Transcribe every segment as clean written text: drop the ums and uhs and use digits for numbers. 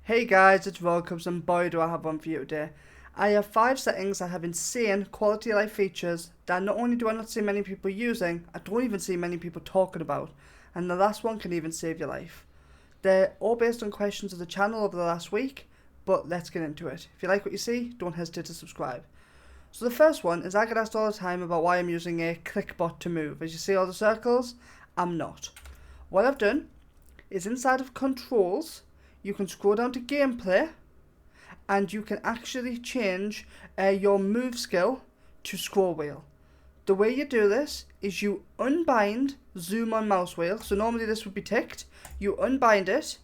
Hey guys, it's Welcomes and boy do I have one for you today. I have 5 settings that have insane quality of life features that not only do I not see many people using, I don't even see many people talking about, and the last one can even save your life. They're all based on questions of the channel over the last week, but let's get into it. If you like what you see, don't hesitate to subscribe. So the first one is I get asked all the time about why I'm using a click bot to move. As you see all the circles, I'm not. What I've done is inside of controls, you can scroll down to gameplay and you can actually change your move skill to scroll wheel. The way you do this is you unbind zoom on mouse wheel. So normally this would be ticked. You unbind it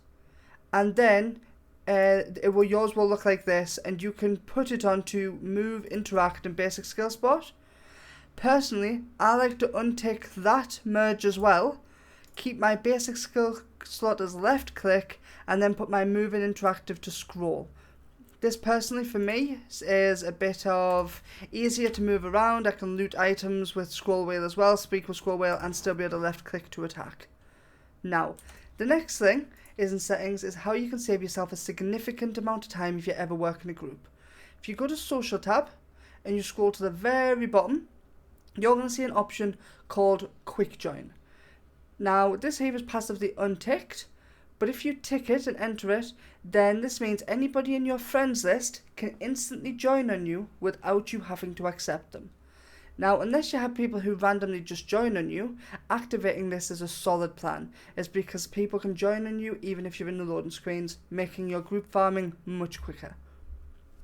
and then yours will look like this, and you can put it onto move, interact and basic skill spot. Personally, I like to untick that merge as well, keep my basic skill slot as left click, and then put my move and interactive to scroll. This personally for me is a bit of easier to move around. I can loot items with scroll wheel as well, speak with scroll wheel, and still be able to left click to attack. Now, the next thing is in settings is how you can save yourself a significant amount of time if you ever work in a group. If you go to social tab and you scroll to the very bottom, you're going to see an option called quick join. Now, this here is passively unticked, but if you tick it and enter it, then this means anybody in your friends list can instantly join on you without you having to accept them. Now, unless you have people who randomly just join on you, activating this is a solid plan. It's because people can join on you even if you're in the loading screens, making your group farming much quicker.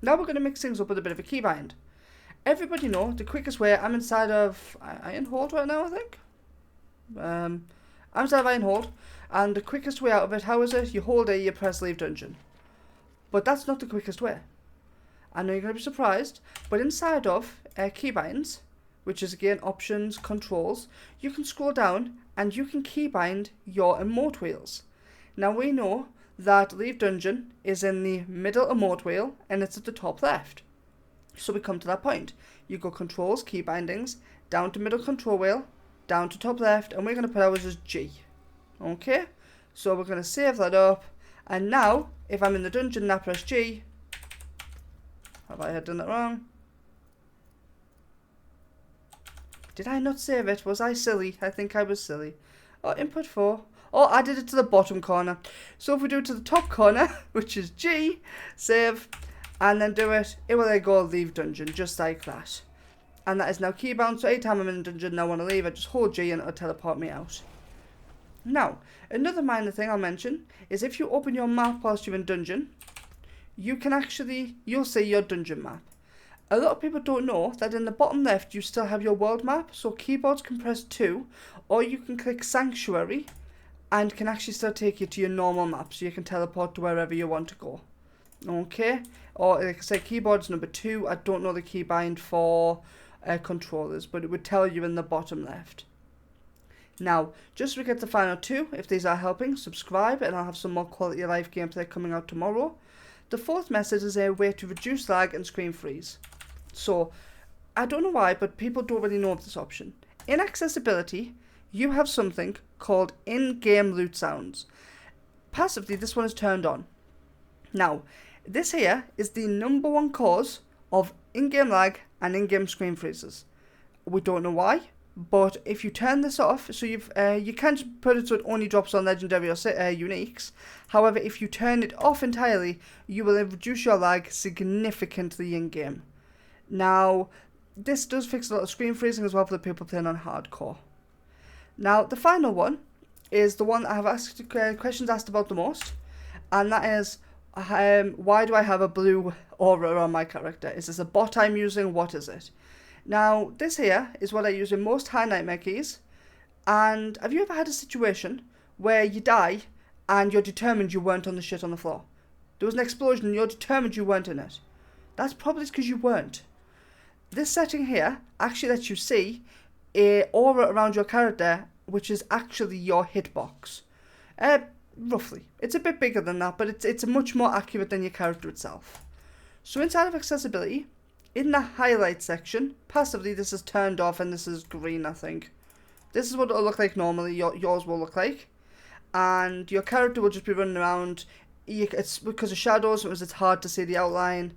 Now we're going to mix things up with a bit of a keybind. Everybody know the quickest way. I'm inside of Iron Hold right now, I think. I'm inside of Iron Hold, and the quickest way out of it, how is it? You hold A, you press leave dungeon. But that's not the quickest way. I know you're going to be surprised, but inside of Keybinds, which is again options, controls, you can scroll down and you can keybind your emote wheels. Now we know that leave dungeon is in the middle emote wheel and it's at the top left. So we come to that point. You go controls, key bindings, down to middle control wheel, down to top left, and we're going to put ours as G. Okay, so we're going to save that up, and now if I'm in the dungeon and I press G, have I done that wrong? Did I not save it? Was I silly? I think I was silly. Oh, input 4. Oh, I did it to the bottom corner. So if we do it to the top corner, which is G, save, and then do it, it will then go leave dungeon, just like that. And that is now keybound, so anytime I'm in a dungeon and I want to leave, I just hold G and it'll teleport me out. Now, another minor thing I'll mention is if you open your map whilst you're in dungeon, you'll see your dungeon map. A lot of people don't know that in the bottom left you still have your world map, so keyboards can press 2, or you can click Sanctuary and can actually still take you to your normal map, so you can teleport to wherever you want to go. Okay, or like I say, keyboard's number 2. I don't know the keybind for controllers, but it would tell you in the bottom left. Now, just to get the final 2, if these are helping, subscribe and I'll have some more quality of life gameplay coming out tomorrow. The fourth method is a way to reduce lag and screen freeze. So, I don't know why, but people don't really know of this option. In accessibility, you have something called in-game loot sounds. Passively, this one is turned on. Now, this here is the number 1 cause of in-game lag and in-game screen freezes. We don't know why, but if you turn this off, so you can't put it so it only drops on legendary or uniques. However, if you turn it off entirely, you will reduce your lag significantly in-game. Now, this does fix a lot of screen freezing as well for the people playing on hardcore. Now, the final one is the one that I have asked questions asked about the most, and that is, why do I have a blue aura on my character? Is this a bot I'm using? What is it? Now, this here is what I use in most high nightmare keys, and have you ever had a situation where you die and you're determined you weren't on the shit on the floor? There was an explosion and you're determined you weren't in it. That's probably because you weren't. This setting here actually lets you see a aura around your character, which is actually your hitbox. Roughly. It's a bit bigger than that, but it's much more accurate than your character itself. So inside of accessibility, in the highlight section, passively this is turned off and this is green, I think. This is what it'll look like normally, yours will look like. And your character will just be running around it's because of shadows, because it's hard to see the outline.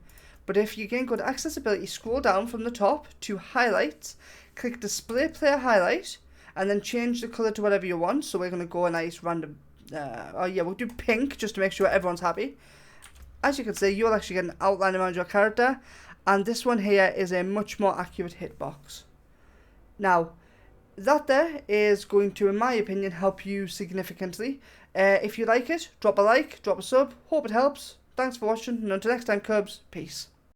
But if you again go to accessibility, scroll down from the top to highlights, click display player highlight, and then change the colour to whatever you want. So we're going to go a nice random, we'll do pink just to make sure everyone's happy. As you can see, you'll actually get an outline around your character, and this one here is a much more accurate hitbox. Now, that there is going to, in my opinion, help you significantly. If you like it, drop a like, drop a sub, hope it helps. Thanks for watching, and until next time, Cubs, peace.